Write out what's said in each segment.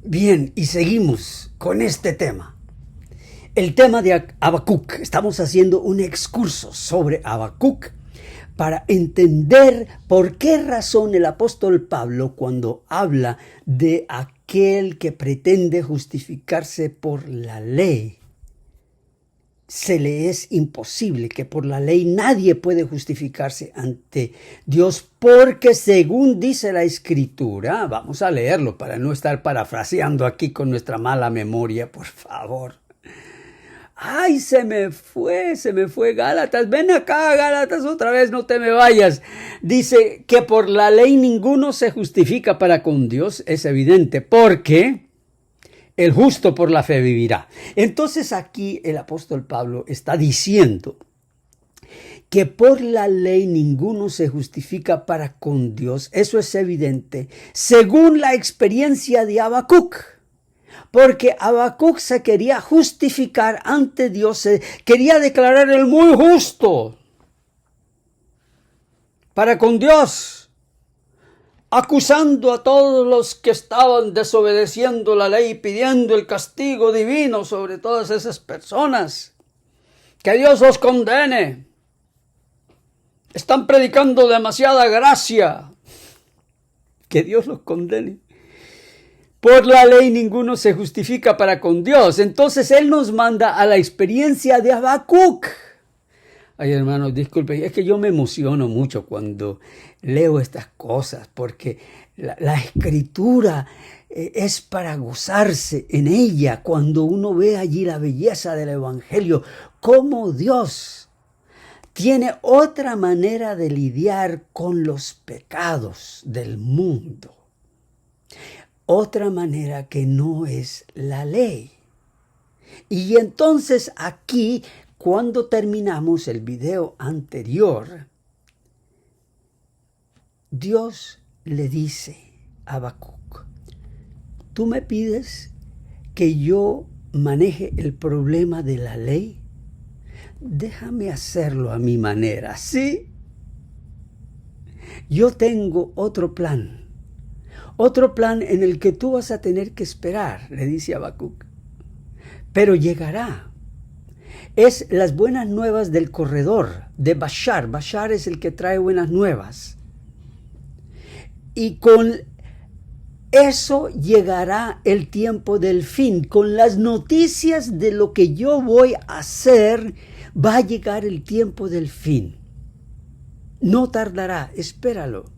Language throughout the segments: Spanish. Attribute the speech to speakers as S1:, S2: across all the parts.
S1: Bien, y seguimos con este tema. El tema de Habacuc. Estamos haciendo un excurso sobre Habacuc para entender por qué razón el apóstol Pablo, cuando habla de aquel que pretende justificarse por la ley, se le es imposible, que por la ley nadie puede justificarse ante Dios, porque según dice la Escritura, vamos a leerlo para no estar parafraseando aquí con nuestra mala memoria, por favor. ¡Ay, se me fue Gálatas! Ven acá, Gálatas, otra vez, no te me vayas. Dice que por la ley ninguno se justifica para con Dios, es evidente, porque el justo por la fe vivirá. Entonces aquí el apóstol Pablo está diciendo que por la ley ninguno se justifica para con Dios. Eso es evidente según la experiencia de Habacuc. Porque Habacuc se quería justificar ante Dios, se quería declarar el muy justo para con Dios, acusando a todos los que estaban desobedeciendo la ley, pidiendo el castigo divino sobre todas esas personas. Que Dios los condene. Están predicando demasiada gracia. Que Dios los condene. Por la ley ninguno se justifica para con Dios. Entonces Él nos manda a la experiencia de Habacuc. Ay, hermanos, disculpen, es que yo me emociono mucho cuando leo estas cosas, porque la Escritura es para gozarse en ella. Cuando uno ve allí la belleza del Evangelio, cómo Dios tiene otra manera de lidiar con los pecados del mundo. Otra manera que no es la ley. Y entonces aquí, cuando terminamos el video anterior, Dios le dice a Habacuc: ¿tú me pides que yo maneje el problema de la ley? Déjame hacerlo a mi manera, ¿sí? Yo tengo otro plan. Otro plan en el que tú vas a tener que esperar, le dice Habacuc. Pero llegará. Es las buenas nuevas del corredor, de Bashar. Bashar es el que trae buenas nuevas. Y con eso llegará el tiempo del fin. Con las noticias de lo que yo voy a hacer, va a llegar el tiempo del fin. No tardará, espéralo.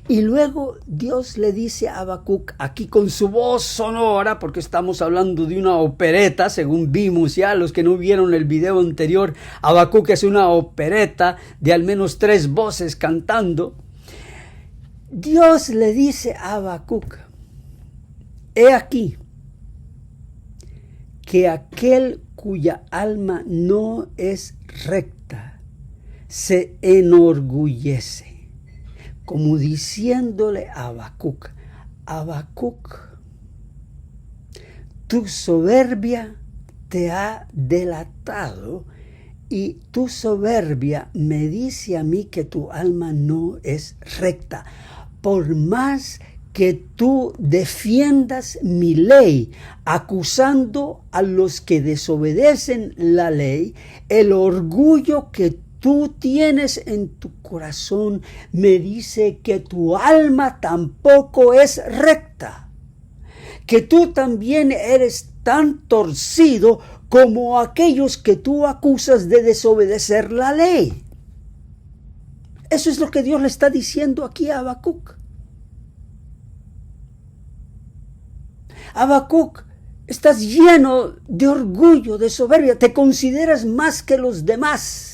S1: Y luego Dios le dice a Habacuc, aquí con su voz sonora, porque estamos hablando de una opereta, según vimos ya, los que no vieron el video anterior, Habacuc es una opereta de al menos 3 voces cantando. Dios le dice a Habacuc: he aquí que aquel cuya alma no es recta se enorgullece. Como diciéndole a Habacuc: Habacuc, tu soberbia te ha delatado y tu soberbia me dice a mí que tu alma no es recta. Por más que tú defiendas mi ley, acusando a los que desobedecen la ley, el orgullo que tú tienes en tu corazón me dice que tu alma tampoco es recta, que tú también eres tan torcido como aquellos que tú acusas de desobedecer la ley. Eso es lo que Dios le está diciendo aquí a Habacuc. Habacuc, estás lleno de orgullo, de soberbia, te consideras más que los demás.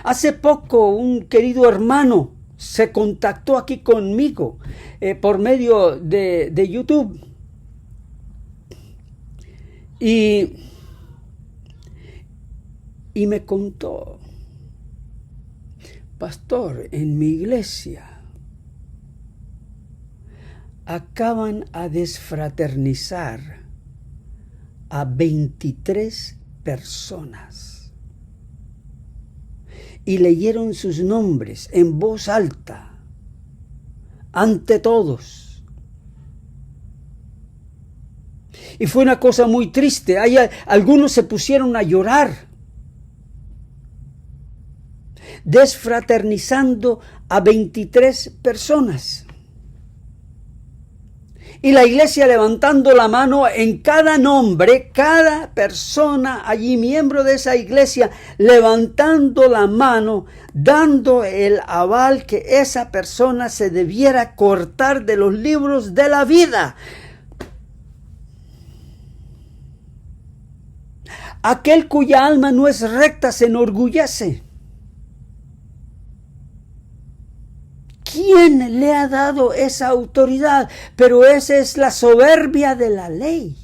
S1: Hace poco un querido hermano se contactó aquí conmigo por medio de YouTube y me contó: pastor, en mi iglesia acaban a desfraternizar a 23 personas. Y leyeron sus nombres en voz alta, ante todos. Y fue una cosa muy triste. Algunos se pusieron a llorar, desfraternizando a 23 personas. Y la iglesia levantando la mano en cada nombre, cada persona allí, miembro de esa iglesia, levantando la mano, dando el aval que esa persona se debiera cortar de los libros de la vida. Aquel cuya alma no es recta se enorgullece. ¿Quién le ha dado esa autoridad? Pero esa es la soberbia de la ley.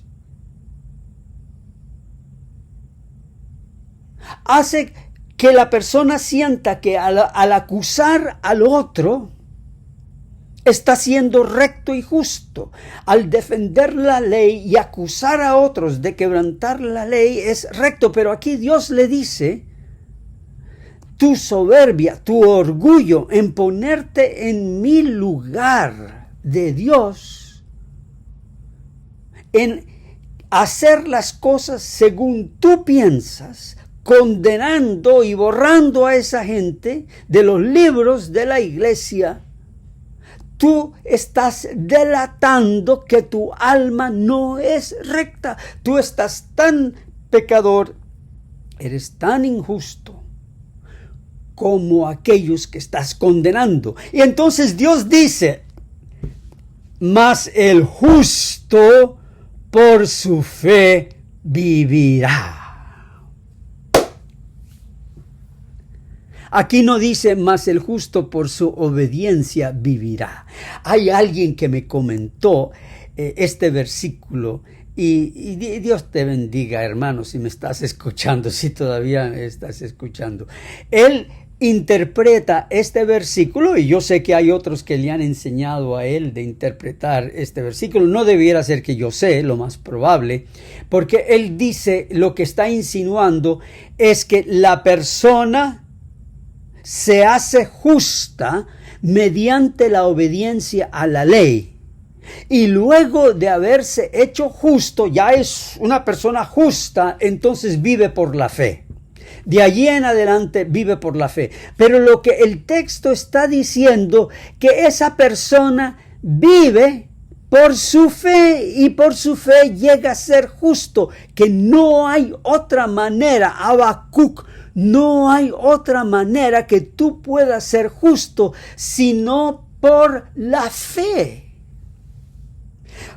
S1: Hace que la persona sienta que al acusar al otro, está siendo recto y justo. Al defender la ley y acusar a otros de quebrantar la ley es recto. Pero aquí Dios le dice, tu soberbia, tu orgullo en ponerte en mi lugar de Dios, en hacer las cosas según tú piensas, condenando y borrando a esa gente de los libros de la iglesia, tú estás delatando que tu alma no es recta. Tú estás tan pecador, eres tan injusto como aquellos que estás condenando. Y entonces Dios dice, mas el justo por su fe vivirá. Aquí no dice, mas el justo por su obediencia vivirá. Hay alguien que me comentó este versículo, y Dios te bendiga, hermano, si me estás escuchando, si todavía me estás escuchando. Él interpreta este versículo, y yo sé que hay otros que le han enseñado a él de interpretar este versículo. No debiera ser que yo sé, lo más probable, porque él dice, lo que está insinuando es que la persona se hace justa mediante la obediencia a la ley. Y luego de haberse hecho justo, ya es una persona justa, entonces vive por la fe. De allí en adelante vive por la fe. Pero lo que el texto está diciendo, que esa persona vive por su fe, y por su fe llega a ser justo, que no hay otra manera, Habacuc, no hay otra manera que tú puedas ser justo, sino por la fe.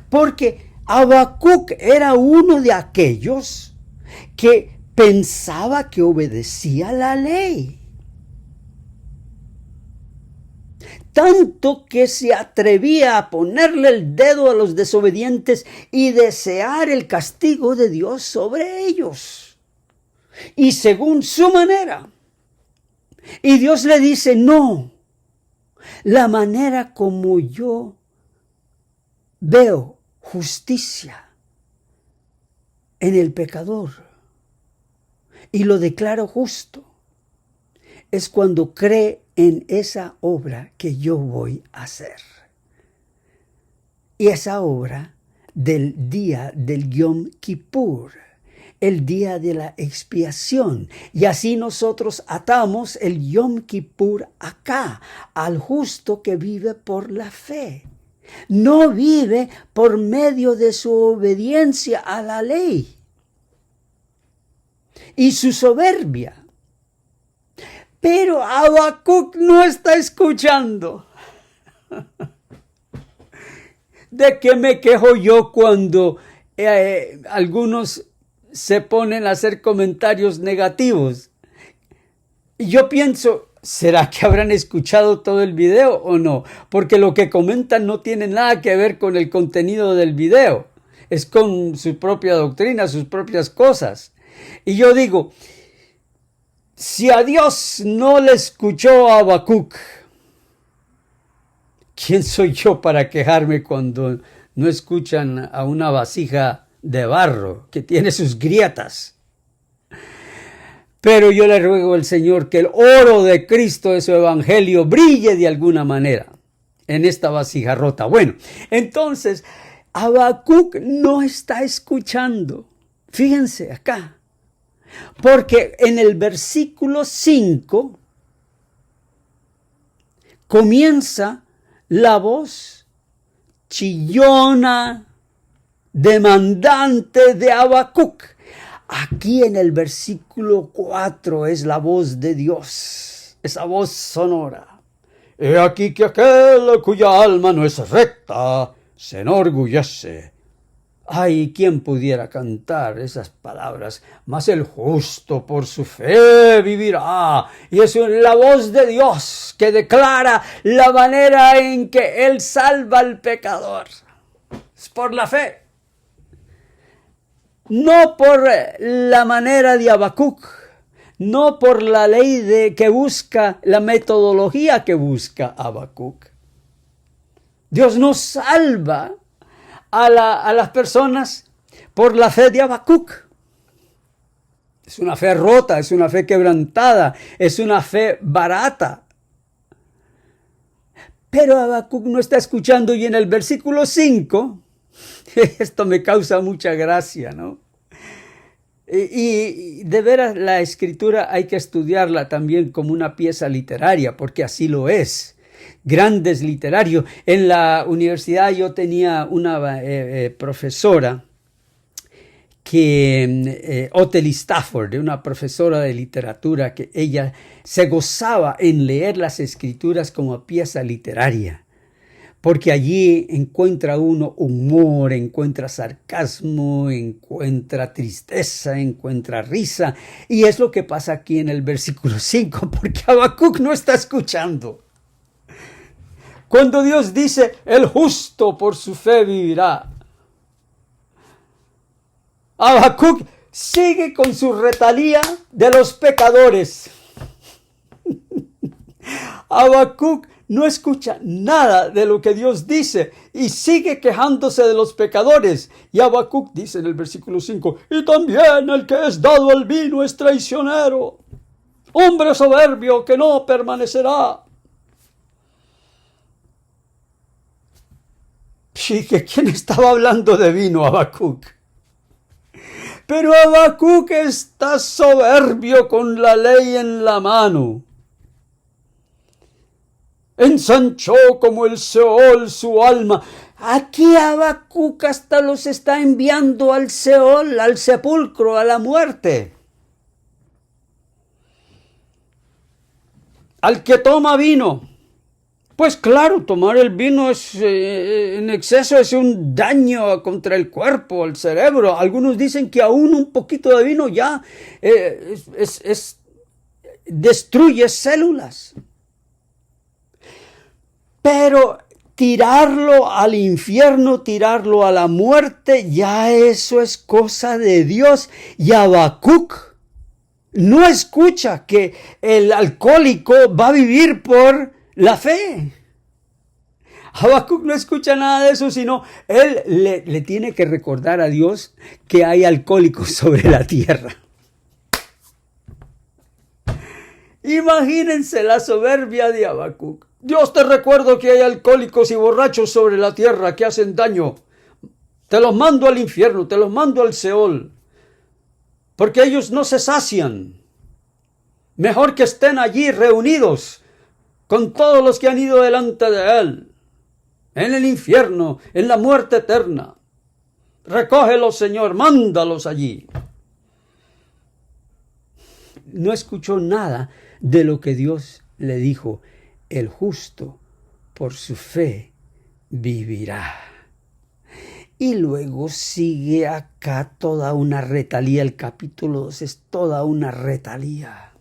S1: Porque Habacuc era uno de aquellos que pensaba que obedecía la ley. Tanto que se atrevía a ponerle el dedo a los desobedientes y desear el castigo de Dios sobre ellos. Y según su manera. Y Dios le dice, no, la manera como yo veo justicia en el pecador y lo declaro justo, es cuando cree en esa obra que yo voy a hacer. Y esa obra del día del Yom Kippur, el día de la expiación. Y así nosotros atamos el Yom Kippur acá, al justo que vive por la fe. No vive por medio de su obediencia a la ley y su soberbia. Pero Habacuc no está escuchando. ¿De qué me quejo yo cuando algunos se ponen a hacer comentarios negativos? Yo pienso, ¿será que habrán escuchado todo el video o no? Porque lo que comentan no tiene nada que ver con el contenido del video. Es con su propia doctrina, sus propias cosas. Y yo digo, si a Dios no le escuchó a Habacuc, ¿quién soy yo para quejarme cuando no escuchan a una vasija de barro que tiene sus grietas? Pero yo le ruego al Señor que el oro de Cristo de su evangelio brille de alguna manera en esta vasija rota. Bueno, entonces Habacuc no está escuchando. Fíjense acá. Porque en el versículo 5 comienza la voz chillona, demandante de Habacuc. Aquí en el versículo 4 es la voz de Dios, esa voz sonora. He aquí que aquel cuya alma no es recta se enorgullece. Ay, ¿quién pudiera cantar esas palabras? Mas el justo por su fe vivirá. Y es la voz de Dios que declara la manera en que Él salva al pecador. Es por la fe. No por la manera de Habacuc, no por la ley que busca, la metodología que busca Habacuc. Dios no salva a las personas por la fe de Habacuc. Es una fe rota, es una fe quebrantada, es una fe barata. Pero Habacuc no está escuchando, y en el versículo 5, esto me causa mucha gracia, ¿no? Y de veras la escritura hay que estudiarla también como una pieza literaria, porque así lo es. Grandes literarios. En la universidad yo tenía una profesora Ottilie Stafford, una profesora de literatura, que ella se gozaba en leer las escrituras como pieza literaria, porque allí encuentra uno humor, encuentra sarcasmo, encuentra tristeza, encuentra risa, y es lo que pasa aquí en el versículo 5, porque Habacuc no está escuchando. Cuando Dios dice, el justo por su fe vivirá, Habacuc sigue con su retalía de los pecadores. Habacuc no escucha nada de lo que Dios dice y sigue quejándose de los pecadores. Y Habacuc dice en el versículo 5, y también el que es dado al vino es traicionero, hombre soberbio que no permanecerá. Sí, que ¿quién estaba hablando de vino? Habacuc. Pero Habacuc está soberbio con la ley en la mano. Ensanchó como el Seol su alma. Aquí Habacuc hasta los está enviando al Seol, al sepulcro, a la muerte. Al que toma vino. Pues claro, tomar el vino en exceso es un daño contra el cuerpo, el cerebro. Algunos dicen que aún un poquito de vino ya destruye células. Pero tirarlo al infierno, tirarlo a la muerte, ya eso es cosa de Dios. Y Habacuc no escucha que el alcohólico va a vivir por la fe. Habacuc no escucha nada de eso, sino él le tiene que recordar a Dios que hay alcohólicos sobre la tierra. Imagínense la soberbia de Habacuc. Dios, te recuerdo que hay alcohólicos y borrachos sobre la tierra que hacen daño. Te los mando al infierno, te los mando al Seol, porque ellos no se sacian. Mejor que estén allí reunidos con todos los que han ido delante de Él, en el infierno, en la muerte eterna. Recógelos, Señor, mándalos allí. No escuchó nada de lo que Dios le dijo. El justo por su fe vivirá. Y luego sigue acá toda una retalía. El capítulo 2 es toda una retalía,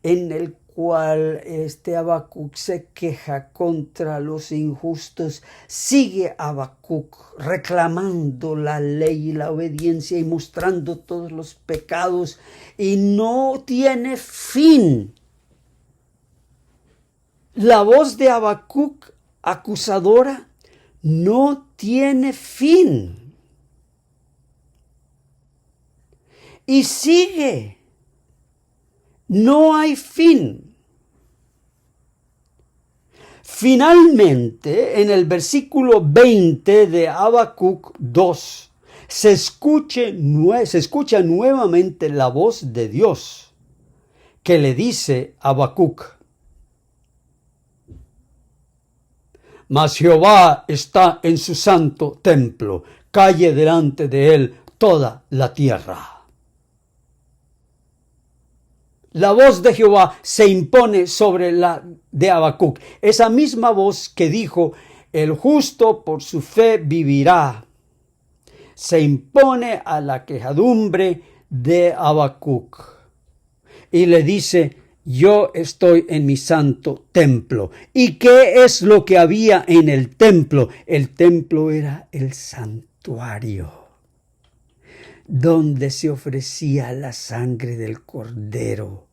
S1: en el cual Habacuc se queja contra los injustos. Sigue Habacuc reclamando la ley y la obediencia y mostrando todos los pecados, y no tiene fin. La voz de Habacuc acusadora no tiene fin. Y sigue. No hay fin. Finalmente, en el versículo 20 de Habacuc 2, se escucha nuevamente la voz de Dios que le dice a Habacuc: mas Jehová está en su santo templo, calle delante de él toda la tierra. La voz de Jehová se impone sobre la de Habacuc. Esa misma voz que dijo: el justo por su fe vivirá, se impone a la quejadumbre de Habacuc y le dice: yo estoy en mi santo templo. ¿Y qué es lo que había en el templo? El templo era el santuario, donde se ofrecía la sangre del cordero,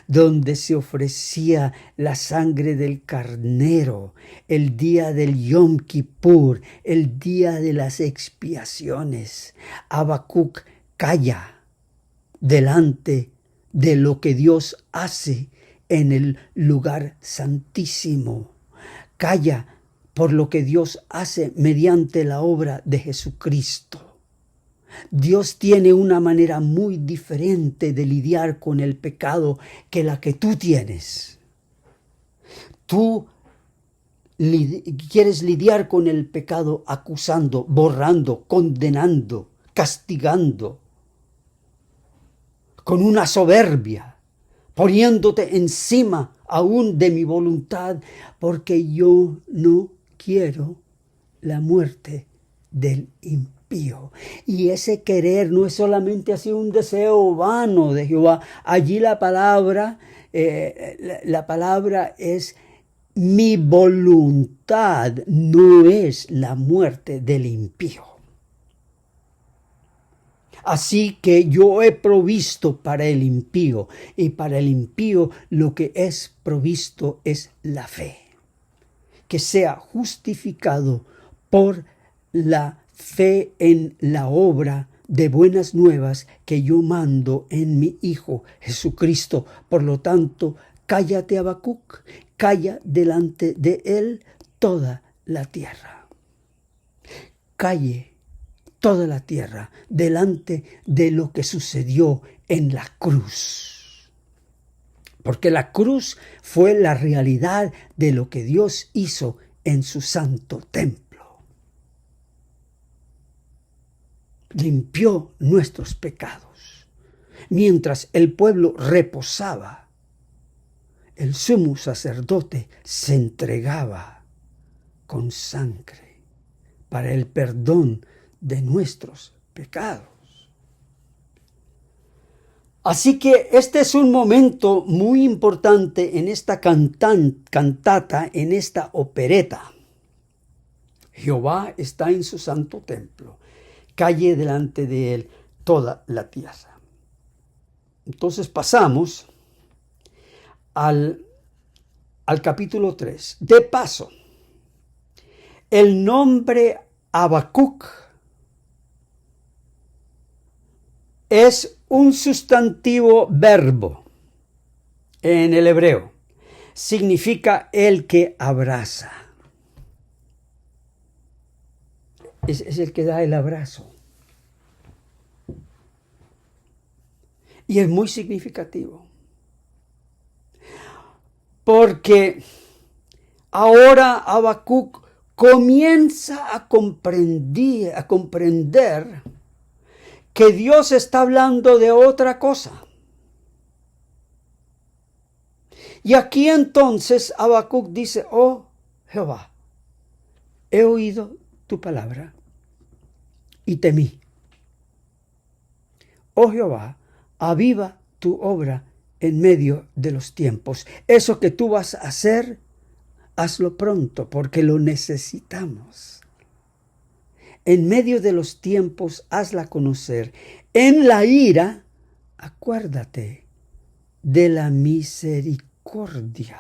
S1: donde se ofrecía la sangre del carnero, el día del Yom Kippur, el día de las expiaciones. Habacuc calla delante de lo que Dios hace en el lugar santísimo. Calla por lo que Dios hace mediante la obra de Jesucristo. Dios tiene una manera muy diferente de lidiar con el pecado que la que tú tienes. Tú quieres lidiar con el pecado acusando, borrando, condenando, castigando, con una soberbia, poniéndote encima aún de mi voluntad, porque yo no quiero la muerte del impío. Y ese querer no es solamente así un deseo vano de Jehová. Allí la palabra es: mi voluntad no es la muerte del impío. Así que yo he provisto para el impío, y para el impío lo que es provisto es la fe, que sea justificado por la fe en la obra de buenas nuevas que yo mando en mi Hijo Jesucristo. Por lo tanto, cállate, Habacuc, calla delante de él toda la tierra. Calle toda la tierra delante de lo que sucedió en la cruz. Porque la cruz fue la realidad de lo que Dios hizo en su santo templo. Limpió nuestros pecados. Mientras el pueblo reposaba, el sumo sacerdote se entregaba con sangre para el perdón de nuestros pecados. Así que este es un momento muy importante en esta cantata, en esta opereta. Jehová está en su santo templo, calle delante de él toda la tierra. Entonces pasamos al capítulo 3. De paso, el nombre Habacuc es un sustantivo verbo en el hebreo. Significa el que abraza. Es el que da el abrazo. Y es muy significativo. Porque ahora Habacuc comienza a comprender que Dios está hablando de otra cosa. Y aquí entonces Habacuc dice: oh Jehová, he oído tu palabra y temí. Oh Jehová, aviva tu obra en medio de los tiempos. Eso que tú vas a hacer, hazlo pronto, porque lo necesitamos. En medio de los tiempos, hazla conocer. En la ira, acuérdate de la misericordia.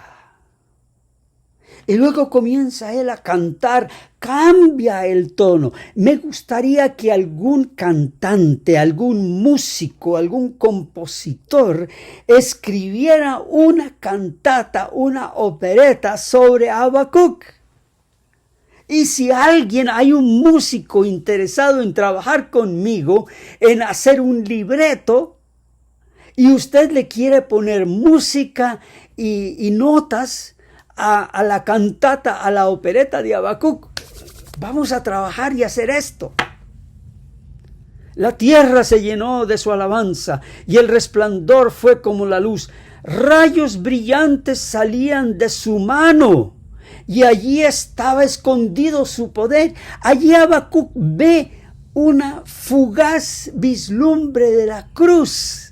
S1: Y luego comienza él a cantar, cambia el tono. Me gustaría que algún cantante, algún músico, algún compositor escribiera una cantata, una opereta sobre Habacuc. Y si hay un músico interesado en trabajar conmigo, en hacer un libreto, y usted le quiere poner música y notas a la cantata, a la opereta de Habacuc, vamos a trabajar y hacer esto. La tierra se llenó de su alabanza y el resplandor fue como la luz. Rayos brillantes salían de su mano y allí estaba escondido su poder. Allí Habacuc ve una fugaz vislumbre de la cruz,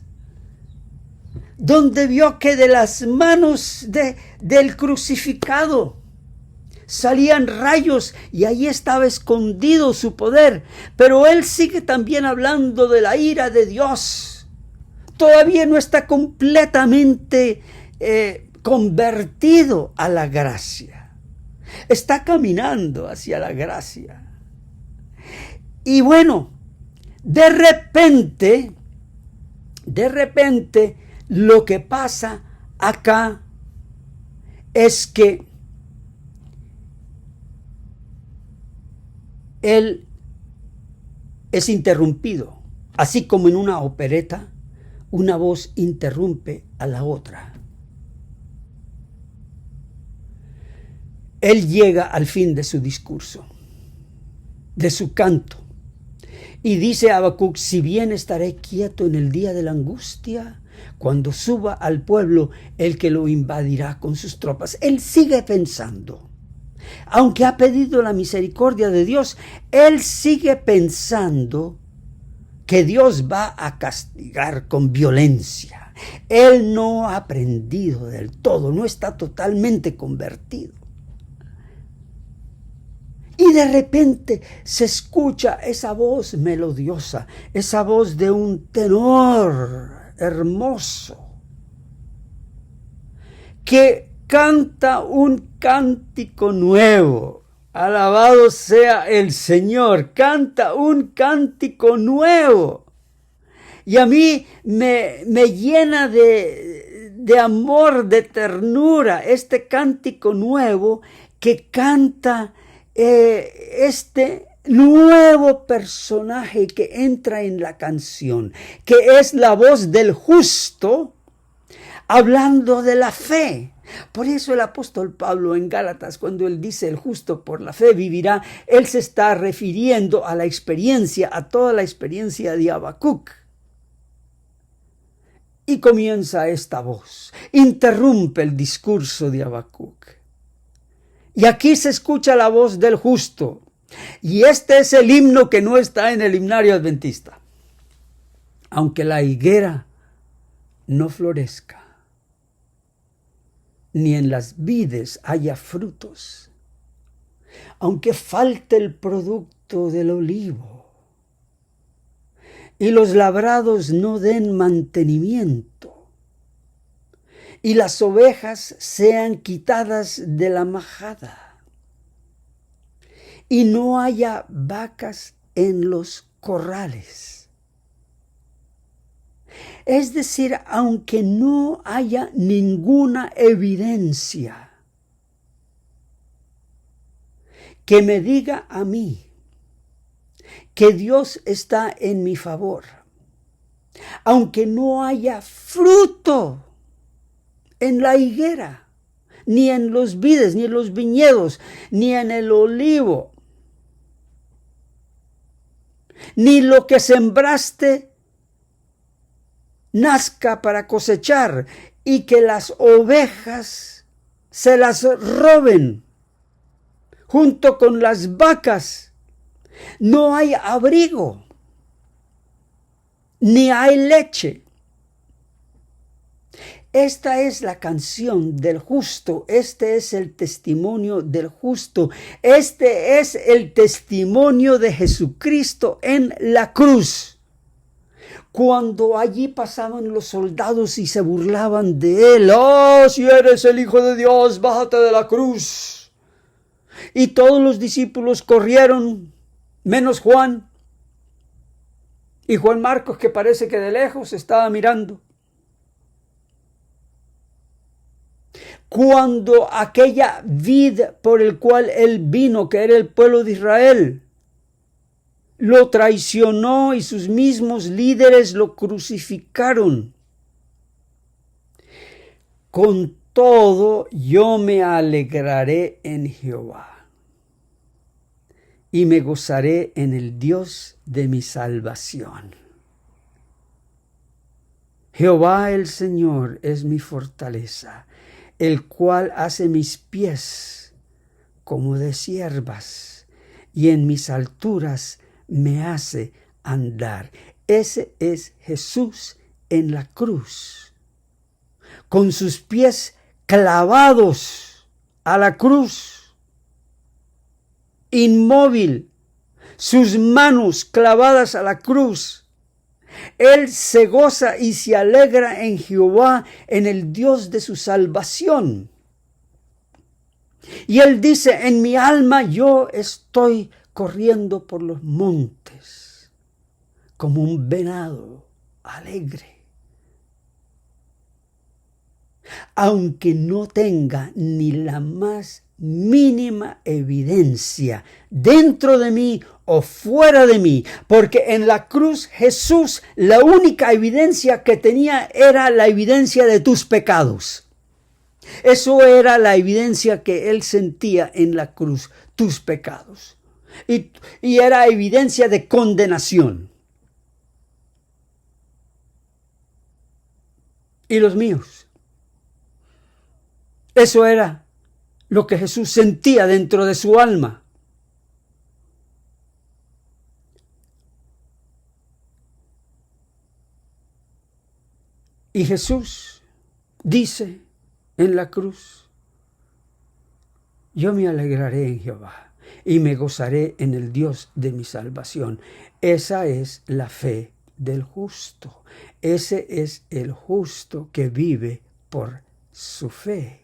S1: donde vio que de las manos del crucificado salían rayos y allí estaba escondido su poder. Pero él sigue también hablando de la ira de Dios. Todavía no está completamente convertido a la gracia. Está caminando hacia la gracia. Y bueno, de repente, lo que pasa acá es que él es interrumpido, así como en una opereta, una voz interrumpe a la otra. Él llega al fin de su discurso, de su canto, y dice a Habacuc: si bien estaré quieto en el día de la angustia, cuando suba al pueblo el que lo invadirá con sus tropas. Él sigue pensando. Aunque ha pedido la misericordia de Dios, él sigue pensando que Dios va a castigar con violencia. Él no ha aprendido del todo, no está totalmente convertido. Y de repente se escucha esa voz melodiosa, esa voz de un tenor hermoso, que canta un cántico nuevo. Alabado sea el Señor, canta un cántico nuevo. Y a mí me llena de amor, de ternura, este cántico nuevo que canta este nuevo personaje que entra en la canción, que es la voz del justo, hablando de la fe. Por eso el apóstol Pablo en Gálatas, cuando él dice el justo por la fe vivirá, él se está refiriendo a la experiencia, a toda la experiencia de Habacuc. Y comienza esta voz, interrumpe el discurso de Habacuc. Y aquí se escucha la voz del justo. Y este es el himno que no está en el himnario adventista. Aunque la higuera no florezca, ni en las vides haya frutos, aunque falte el producto del olivo, y los labrados no den mantenimiento, y las ovejas sean quitadas de la majada, y no haya vacas en los corrales. Es decir, aunque no haya ninguna evidencia que me diga a mí que Dios está en mi favor, aunque no haya fruto en la higuera, ni en los vides, ni en los viñedos, ni en el olivo, ni lo que sembraste nazca para cosechar, y que las ovejas se las roben junto con las vacas. No hay abrigo, ni hay leche. Esta es la canción del justo, este es el testimonio del justo, este es el testimonio de Jesucristo en la cruz. Cuando allí pasaban los soldados y se burlaban de él: ¡oh, si eres el Hijo de Dios, bájate de la cruz! Y todos los discípulos corrieron, menos Juan. Y Juan Marcos, que parece que de lejos estaba mirando. Cuando aquella vid por el cual él vino, que era el pueblo de Israel, lo traicionó y sus mismos líderes lo crucificaron. Con todo, yo me alegraré en Jehová y me gozaré en el Dios de mi salvación. Jehová el Señor es mi fortaleza, el cual hace mis pies como de ciervas, y en mis alturas me hace andar. Ese es Jesús en la cruz, con sus pies clavados a la cruz, inmóvil, sus manos clavadas a la cruz. Él se goza y se alegra en Jehová, en el Dios de su salvación. Y él dice, en mi alma yo estoy corriendo por los montes, como un venado alegre. Aunque no tenga ni la más mínima evidencia dentro de mí o fuera de mí, porque en la cruz Jesús la única evidencia que tenía era la evidencia de tus pecados. Eso era la evidencia que él sentía en la cruz, tus pecados. Y era evidencia de condenación. Y los míos. Eso era lo que Jesús sentía dentro de su alma. Y Jesús dice en la cruz, yo me alegraré en Jehová y me gozaré en el Dios de mi salvación. Esa es la fe del justo. Ese es el justo que vive por su fe.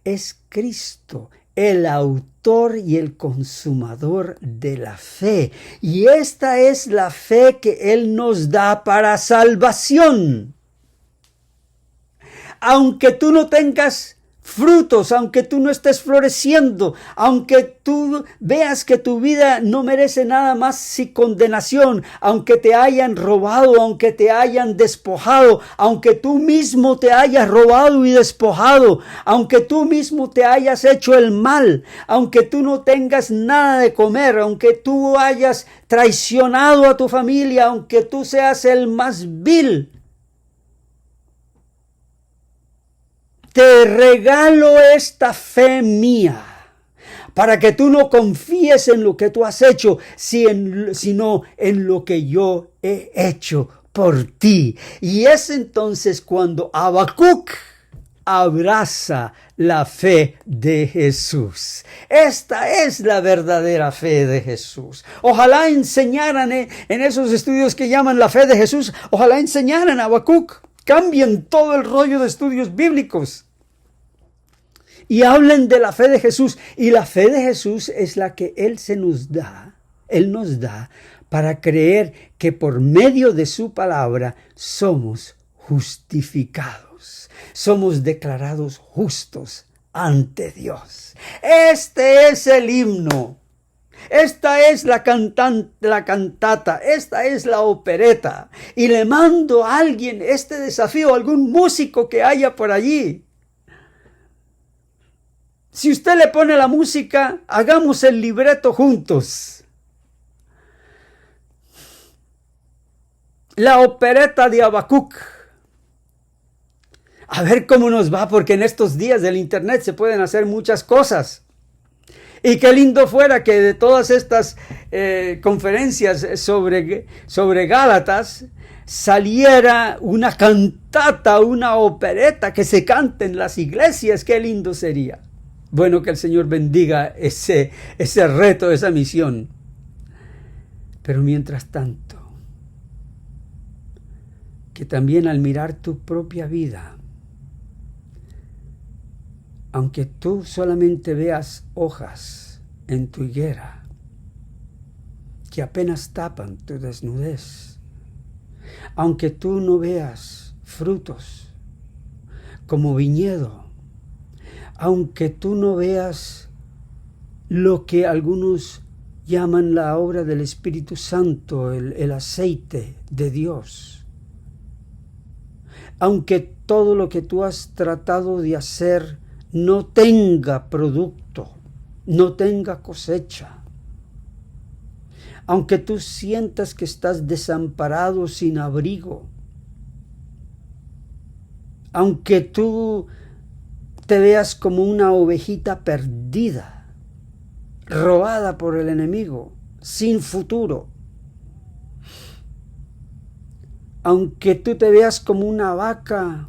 S1: Es Cristo el autor y el consumador de la fe. Y esta es la fe que Él nos da para salvación. Aunque tú no tengas frutos, aunque tú no estés floreciendo, aunque tú veas que tu vida no merece nada más que condenación, aunque te hayan robado, aunque te hayan despojado, aunque tú mismo te hayas robado y despojado, aunque tú mismo te hayas hecho el mal, aunque tú no tengas nada de comer, aunque tú hayas traicionado a tu familia, aunque tú seas el más vil, te regalo esta fe mía, para que tú no confíes en lo que tú has hecho, sino en lo que yo he hecho por ti. Y es entonces cuando Habacuc abraza la fe de Jesús. Esta es la verdadera fe de Jesús. Ojalá enseñaran en esos estudios que llaman la fe de Jesús, ojalá enseñaran a Habacuc. Cambien todo el rollo de estudios bíblicos y hablen de la fe de Jesús. Y la fe de Jesús es la que Él nos da para creer que por medio de su palabra somos justificados, somos declarados justos ante Dios. Este es el himno. Esta es la cantata, esta es la opereta. Y le mando a alguien este desafío, algún músico que haya por allí. Si usted le pone la música, hagamos el libreto juntos. La opereta de Habacuc. A ver cómo nos va, porque en estos días del internet se pueden hacer muchas cosas. Y qué lindo fuera que de todas estas conferencias sobre Gálatas saliera una cantata, una opereta que se cante en las iglesias. Qué lindo sería. Bueno, que el Señor bendiga ese reto, esa misión. Pero mientras tanto, que también al mirar tu propia vida, aunque tú solamente veas hojas en tu higuera que apenas tapan tu desnudez, aunque tú no veas frutos como viñedo, aunque tú no veas lo que algunos llaman la obra del Espíritu Santo, el aceite de Dios, aunque todo lo que tú has tratado de hacer no tenga producto, no tenga cosecha, aunque tú sientas que estás desamparado, sin abrigo, aunque tú te veas como una ovejita perdida, robada por el enemigo, sin futuro, aunque tú te veas como una vaca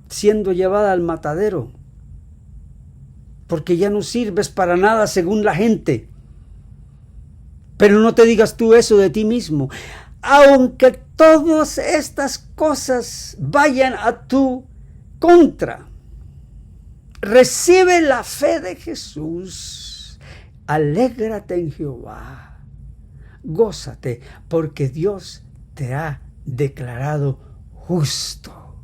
S1: siendo llevada al matadero, porque ya no sirves para nada según la gente. Pero no te digas tú eso de ti mismo. Aunque todas estas cosas vayan a tu contra, recibe la fe de Jesús. Alégrate en Jehová. Gózate, porque Dios te ha declarado justo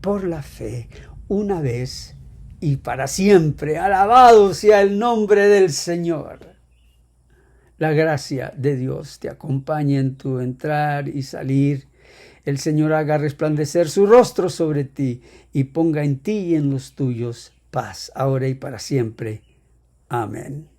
S1: por la fe, una vez y para siempre. Alabado sea el nombre del Señor. La gracia de Dios te acompañe en tu entrar y salir. El Señor haga resplandecer su rostro sobre ti y ponga en ti y en los tuyos paz, ahora y para siempre. Amén.